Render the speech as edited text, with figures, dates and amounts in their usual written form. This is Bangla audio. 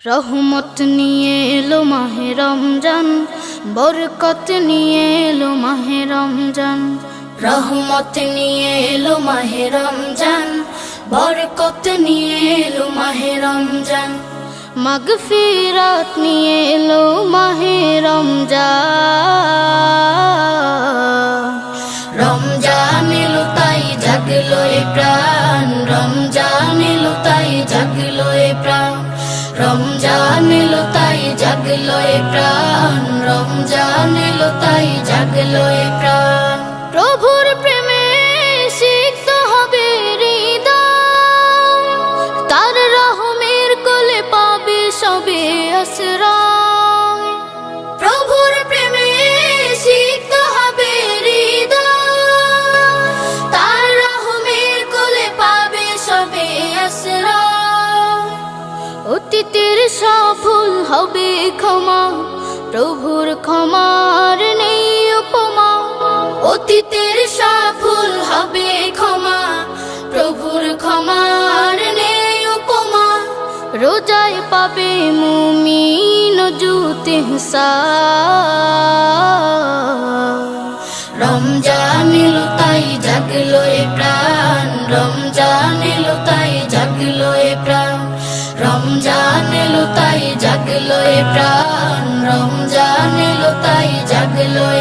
রহমত নিয়ে এলো মাহে রমজান, বরকত নিয়ে এলো মাহে রমজান। রহমত নিয়ে এলো মাহে রমজান, বরকত নিয়ে এলো মাহে রমজান। মাগফিরাত নিয়ে এলো মাহে রমজান। রমজান এলো তাই জাগলো এ প্রাণ, রমজান এলো তাই জাগলো এ প্রাণ। রমজান এলো তাই জাগলো এ প্রাণ, রমজান এলো তাই জাগলো এ প্রাণ। প্রভুর প্রেমে সিক্ত হবে হৃদয়, তার রহমের কোলে পাবে সবে আশ্রয়। প্রভুর প্রেমে সিক্ত হবে হৃদয়, তার রহমের কোলে পাবে সবে আশ্রয়। অতীতের সব ভুল হবে ক্ষমা, প্রভুর ক্ষমার নেই উপমা। অতীতের সব ভুল হবে ক্ষমা, প্রভুর ক্ষমার নেই উপমা। রোজায় পাবে মুমিন জুত ইহসান। রমজান এলো তাই জাগলো এ প্রাণ, রমজান এলো তাই জাগলো এ প্রাণ। রমজান এলো তাই জাগলো এ প্রাণ, রমজান এলো তাই জাগলো এ